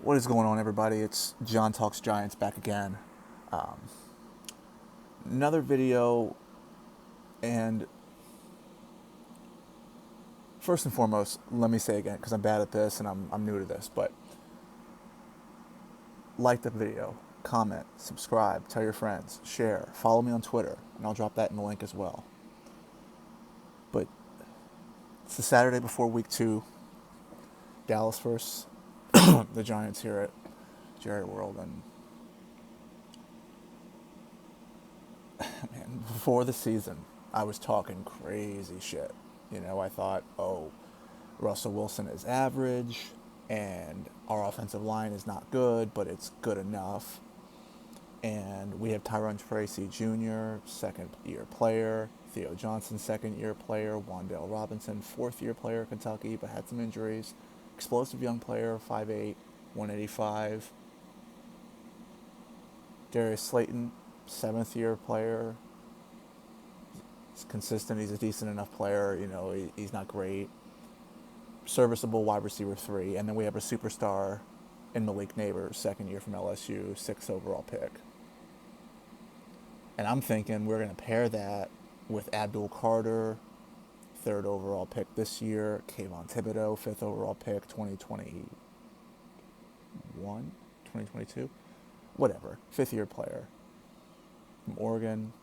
What is going on, everybody? It's John Talks Giants back again. Um, Another video, and first and foremost, let me say again, because I'm bad at this and I'm new to this, but like the video, comment, subscribe, tell your friends, share, follow me on Twitter, and I'll drop that in the link as well. But it's the Saturday before week 2, Dallas versus the Giants here at Jerry World, and man, before the season, I was talking crazy shit. I thought, oh, Russell Wilson is average, and our offensive line is not good, but it's good enough. And we have Tyrone Tracy Jr., second-year player, Theo Johnson, second-year player, Wan'Dale Robinson, fourth-year player, Kentucky, but had some injuries. Explosive young player, 5'8", 185. Darius Slayton, seventh-year player. He's consistent. He's a decent enough player. He's not great. Serviceable wide receiver 3. And then we have a superstar in Malik Neighbors, second year from LSU, 6th overall pick. And I'm thinking we're going to pair that with Abdul Carter, 3rd overall pick this year, Kayvon Thibodeau, 5th overall pick, 2021, 2022, whatever, 5th-year player from Oregon.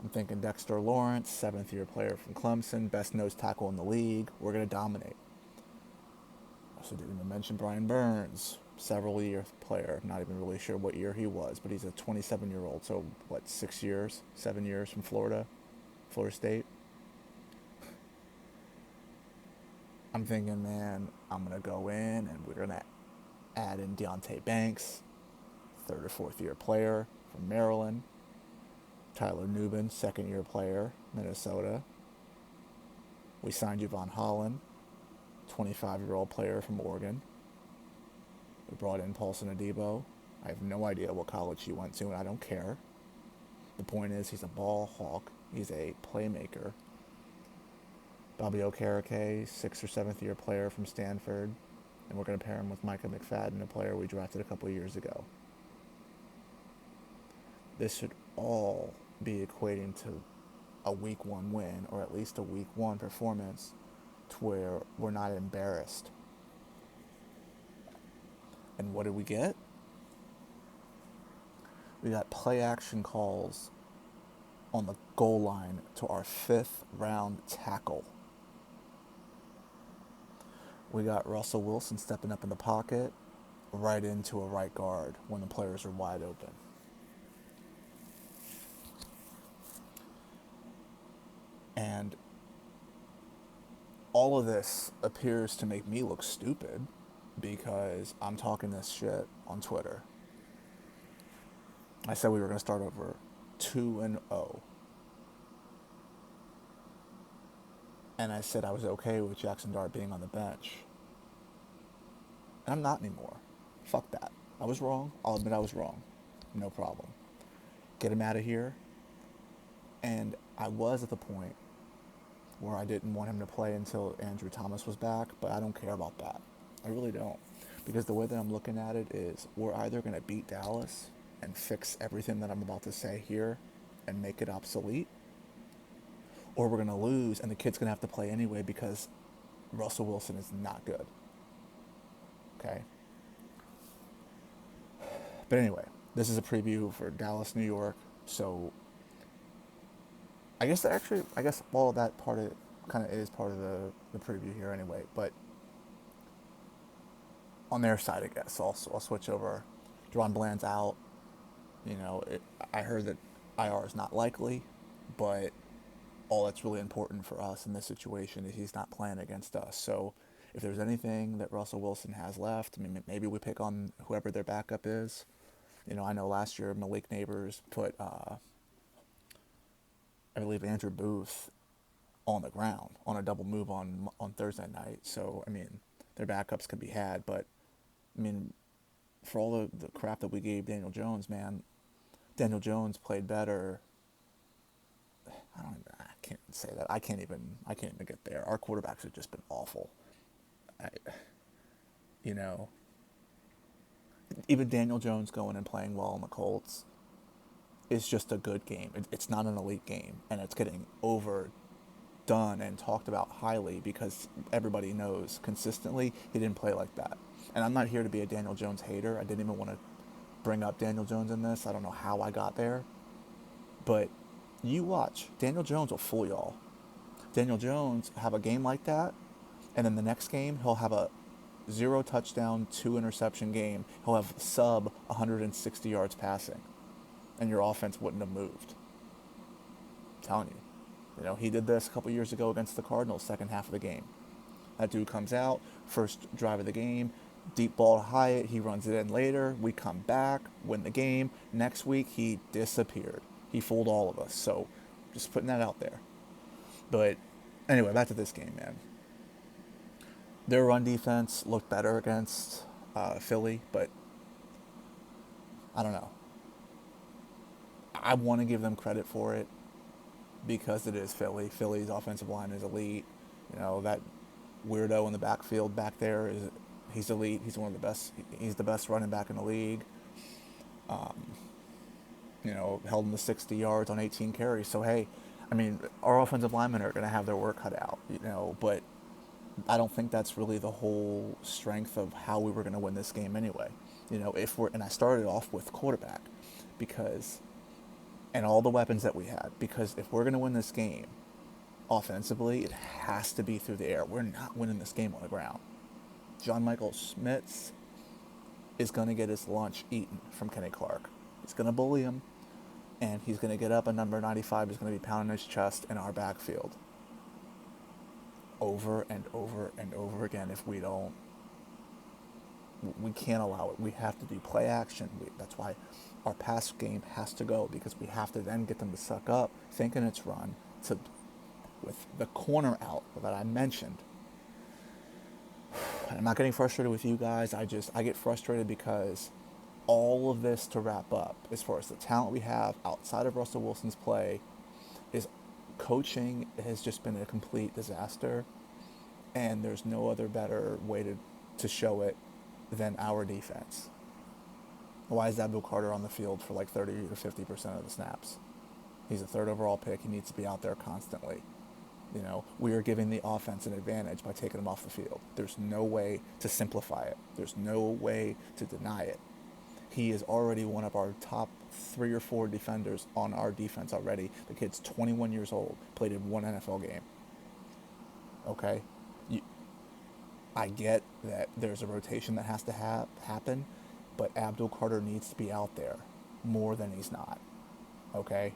I'm thinking Dexter Lawrence, 7th-year player from Clemson, best nose tackle in the league. We're going to dominate. Also didn't even mention Brian Burns, several-year player. Not even really sure what year he was, but he's a 27-year-old. So, 6 years, 7 years from Florida State. I'm thinking, man, I'm going to go in and we're going to add in Deontay Banks, 3rd or 4th-year player from Maryland. Tyler Nubin, 2nd-year player, Minnesota. We signed Javon Holland, 25-year-old player from Oregon. We brought in Paulson Adebo. I have no idea what college he went to, and I don't care. The point is, he's a ball hawk. He's a playmaker. Bobby Okereke, 6th or 7th-year player from Stanford. And we're going to pair him with Micah McFadden, a player we drafted a couple years ago. This should all be equating to a week 1 win, or at least a week 1 performance to where we're not embarrassed. And what did we get? We got play action calls on the goal line to our 5th round tackle. We got Russell Wilson stepping up in the pocket right into a right guard when the players are wide open. And all of this appears to make me look stupid because I'm talking this shit on Twitter. I said we were going to start over 2-0. And I said I was okay with Jackson Dart being on the bench. And I'm not anymore. Fuck that. I was wrong. I'll admit I was wrong. No problem. Get him out of here. And I was at the point where I didn't want him to play until Andrew Thomas was back, but I don't care about that. I really don't. Because the way that I'm looking at it is we're either going to beat Dallas and fix everything that I'm about to say here and make it obsolete, or we're going to lose and the kid's going to have to play anyway because Russell Wilson is not good. Okay? But anyway, this is a preview for Dallas, New York, so I guess all of that part of it kind of is part of the preview here anyway. But on their side, I guess I'll switch over. Deron Bland's out. I heard that IR is not likely, but all that's really important for us in this situation is he's not playing against us. So if there's anything that Russell Wilson has left, maybe we pick on whoever their backup is. I know last year Malik Neighbors put I believe Andrew Booth on the ground on a double move on Thursday night. So, their backups can be had. But, for all the crap that we gave Daniel Jones, man, Daniel Jones played better. I can't say that. I can't even get there. Our quarterbacks have just been awful. even Daniel Jones going and playing well in the Colts is just a good game. It's not an elite game, and it's getting overdone and talked about highly because everybody knows consistently he didn't play like that. And I'm not here to be a Daniel Jones hater. I didn't even want to bring up Daniel Jones in this. I don't know how I got there. But you watch. Daniel Jones will fool y'all. Daniel Jones have a game like that, and then the next game he'll have a 0 touchdown, 2 interception game. He'll have sub 160 yards passing, and your offense wouldn't have moved. I'm telling you. You know, he did this a couple years ago against the Cardinals, second half of the game. That dude comes out, first drive of the game, deep ball to Hyatt, he runs it in later, we come back, win the game. Next week, he disappeared. He fooled all of us, so just putting that out there. But anyway, back to this game, man. Their run defense looked better against Philly, but I don't know. I want to give them credit for it because it is Philly. Philly's offensive line is elite. You know, that weirdo in the backfield back there he's elite. He's one of the best. He's the best running back in the league. You know, held him to 60 yards on 18 carries. So hey, I mean, our offensive linemen are going to have their work cut out. You know, but I don't think that's really the whole strength of how we were going to win this game anyway. You know, and I started off with quarterback because, and all the weapons that we had, because if we're going to win this game offensively, it has to be through the air. We're not winning this game on the ground. John Michael Schmitz is going to get his lunch eaten from Kenny Clark. He's going to bully him, and he's going to get up, and number 95 is going to be pounding his chest in our backfield over and over and over again. If we don't, we can't allow it. We have to do play action. That's why our pass game has to go, because we have to then get them to suck up, thinking it's run, to with the corner out that I mentioned. I'm not getting frustrated with you guys. I get frustrated because all of this to wrap up, as far as the talent we have outside of Russell Wilson's play, is coaching has just been a complete disaster, and there's no other better way to show it than our defense. Why is Abdul Carter on the field for like 30 to 50% of the snaps? He's a third overall pick. He needs to be out there constantly. You know, we are giving the offense an advantage by taking him off the field. There's no way to simplify it. There's no way to deny it. He is already one of our top 3 or 4 defenders on our defense already. The kid's 21 years old, played in 1 NFL game. Okay? I get that there's a rotation that has to happen, but Abdul Carter needs to be out there more than he's not. Okay?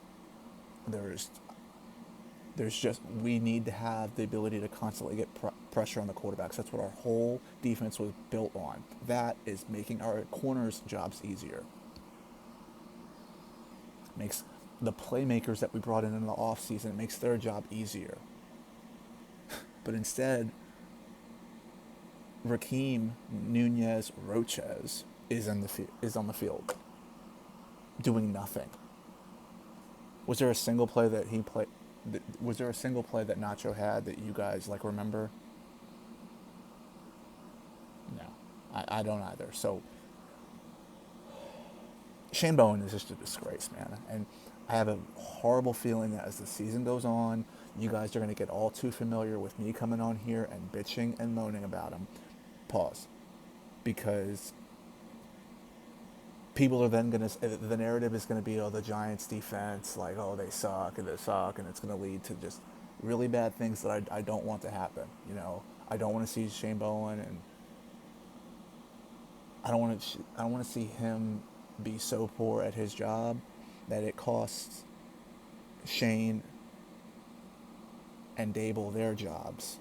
We need to have the ability to constantly get pressure on the quarterbacks. That's what our whole defense was built on. That is making our corners' jobs easier. Makes the playmakers that we brought in the offseason, makes their job easier. But instead, Raheem Nunez Roches is on the field doing nothing. Was there a single play that he played? Was there a single play that Nacho had that you guys remember? No, I don't either. So Shane Bowen is just a disgrace, man. And I have a horrible feeling that as the season goes on, you guys are going to get all too familiar with me coming on here and bitching and moaning about him. Pause. Because people are then going to, the narrative is going to be, oh, the Giants defense, they suck, and it's going to lead to just really bad things that I don't want to happen. You know, I don't want to see Shane Bowen, and I don't want to see him be so poor at his job that it costs Shane and Dable their jobs.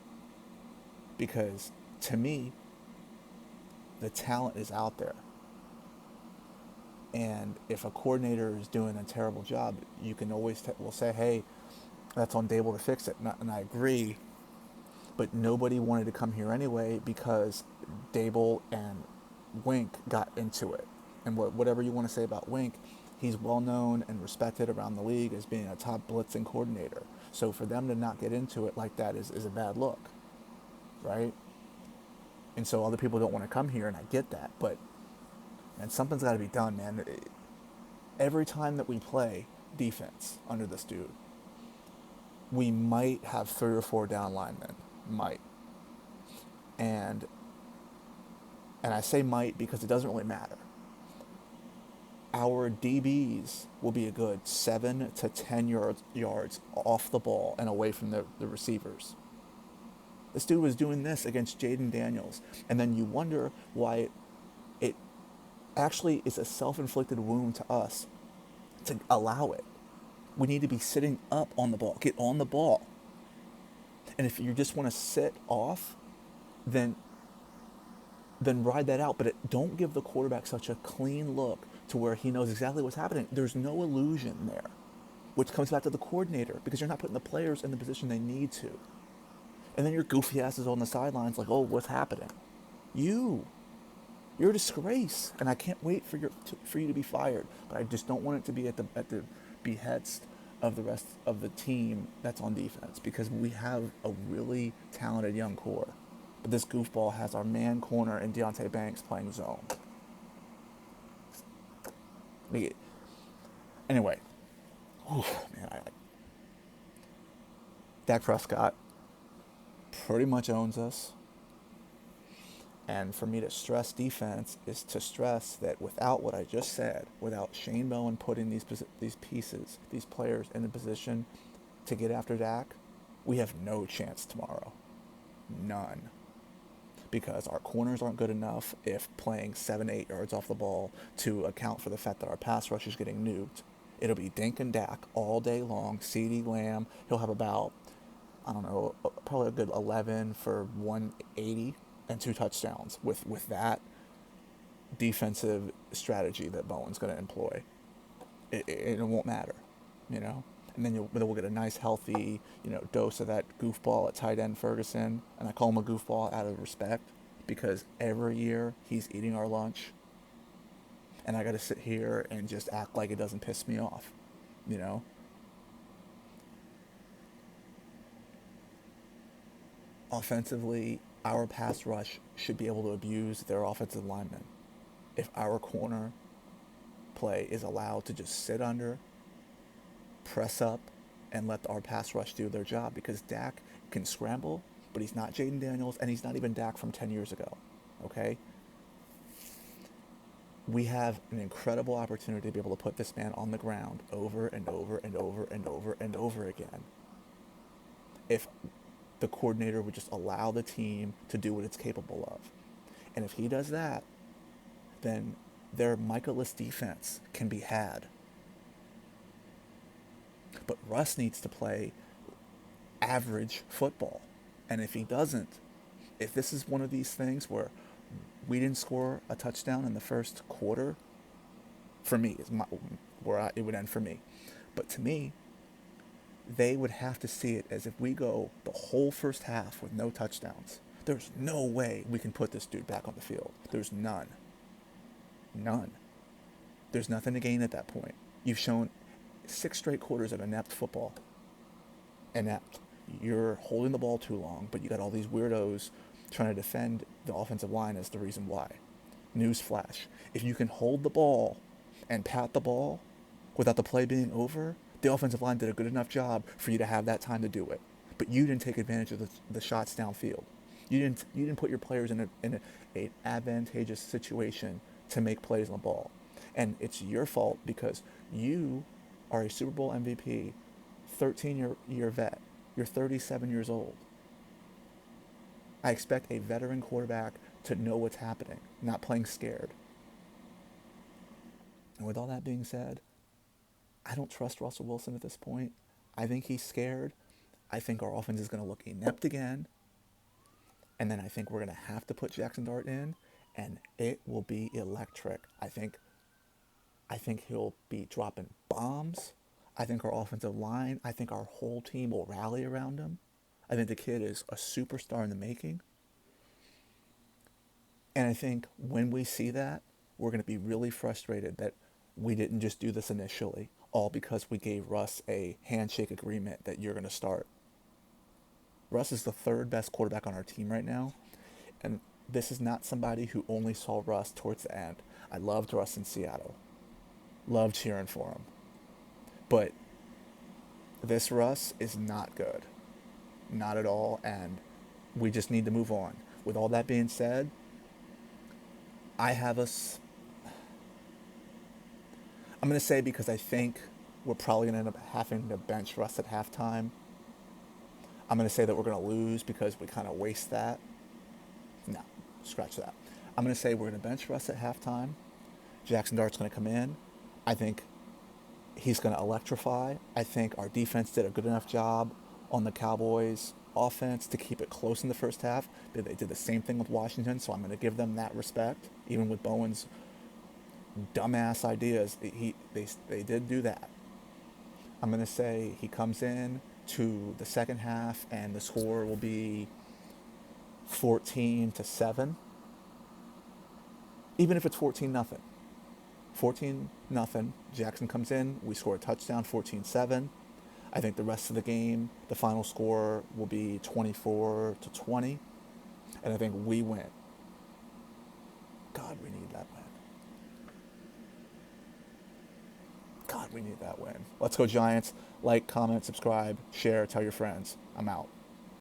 Because to me, the talent is out there. And if a coordinator is doing a terrible job, you can always we'll say, hey, that's on Dable to fix it. And I agree. But nobody wanted to come here anyway because Dable and Wink got into it. And whatever you want to say about Wink, he's well known and respected around the league as being a top blitzing coordinator. So for them to not get into it like that is a bad look, right? And so other people don't want to come here, and I get that. But And something's got to be done, man. Every time that we play defense under this dude, we might have 3 or 4 down linemen. Might. And I say might because it doesn't really matter. Our DBs will be a good 7 to 10 yards off the ball and away from the receivers. This dude was doing this against Jaden Daniels. And then you wonder why it actually is a self-inflicted wound to us to allow it. We need to be sitting up on the ball. Get on the ball. And if you just want to sit off, then ride that out. But don't give the quarterback such a clean look to where he knows exactly what's happening. There's no illusion there, which comes back to the coordinator because you're not putting the players in the position they need to. And then your goofy asses on the sidelines like, oh, what's happening? You're a disgrace, and I can't wait for you to be fired. But I just don't want it to be at the behest of the rest of the team that's on defense, because we have a really talented young core. But this goofball has our man corner and Deontay Banks playing zone. Anyway, Dak Prescott pretty much owns us. And for me to stress defense is to stress that without what I just said, without Shane Bowen putting these pieces, these players in a position to get after Dak, we have no chance tomorrow. None. Because our corners aren't good enough if playing 7-8 yards off the ball to account for the fact that our pass rush is getting nuked. It'll be Dink and Dak all day long. CeeDee Lamb, he'll have about, probably a good 11 for 180 and 2 touchdowns with that defensive strategy that Bowen's going to employ. It won't matter, And then we'll get a nice, healthy, dose of that goofball at tight end Ferguson. And I call him a goofball out of respect because every year he's eating our lunch. And I got to sit here and just act like it doesn't piss me off, Offensively, our pass rush should be able to abuse their offensive linemen. If our corner play is allowed to just sit under, press up, and let our pass rush do their job, because Dak can scramble, but he's not Jaden Daniels, and he's not even Dak from 10 years ago, okay? We have an incredible opportunity to be able to put this man on the ground over and over and over and over and over again. If the coordinator would just allow the team to do what it's capable of. And if he does that, then their Michaelis defense can be had. But Russ needs to play average football. And if he doesn't, if this is one of these things where we didn't score a touchdown in the first quarter, for me, it would end for me. But to me, they would have to see it as if we go the whole first half with no touchdowns. There's no way we can put this dude back on the field. There's none. None. There's nothing to gain at that point. You've shown 6 straight quarters of inept football. Inept. You're holding the ball too long, but you got all these weirdos trying to defend the offensive line as the reason why. Newsflash. If you can hold the ball and pat the ball without the play being over, the offensive line did a good enough job for you to have that time to do it. But you didn't take advantage of the shots downfield. You didn't put your players in an advantageous situation to make plays on the ball. And it's your fault because you are a Super Bowl MVP, 13-year vet. You're 37 years old. I expect a veteran quarterback to know what's happening, not playing scared. And with all that being said, I don't trust Russell Wilson at this point. I think he's scared. I think our offense is going to look inept again. And then I think we're going to have to put Jackson Dart in, and it will be electric. I think he'll be dropping bombs. I think our offensive line, I think our whole team will rally around him. I think the kid is a superstar in the making. And I think when we see that, we're going to be really frustrated that we didn't just do this initially, all because we gave Russ a handshake agreement that you're going to start. Russ is the 3rd best quarterback on our team right now. And this is not somebody who only saw Russ towards the end. I loved Russ in Seattle. Loved cheering for him. But this Russ is not good. Not at all. And we just need to move on. With all that being said, I have us. I'm going to say, because I think we're probably going to end up having to bench Russ at halftime, I'm going to say that we're going to lose because we kind of waste that. No, scratch that. I'm going to say we're going to bench Russ at halftime. Jackson Dart's going to come in. I think he's going to electrify. I think our defense did a good enough job on the Cowboys offense to keep it close in the first half. They did the same thing with Washington, so I'm going to give them that respect. Even with Bowen's dumbass ideas, they did do that. I'm going to say he comes in to the second half and the score will be 14-7. Even if it's 14-0. 14-0. Jackson comes in, we score a touchdown, 14-7. I think the rest of the game, the final score will be 24-20. And I think we win. God, we need that win. God, we need that win. Let's go Giants. Like, comment, subscribe, share, tell your friends. I'm out.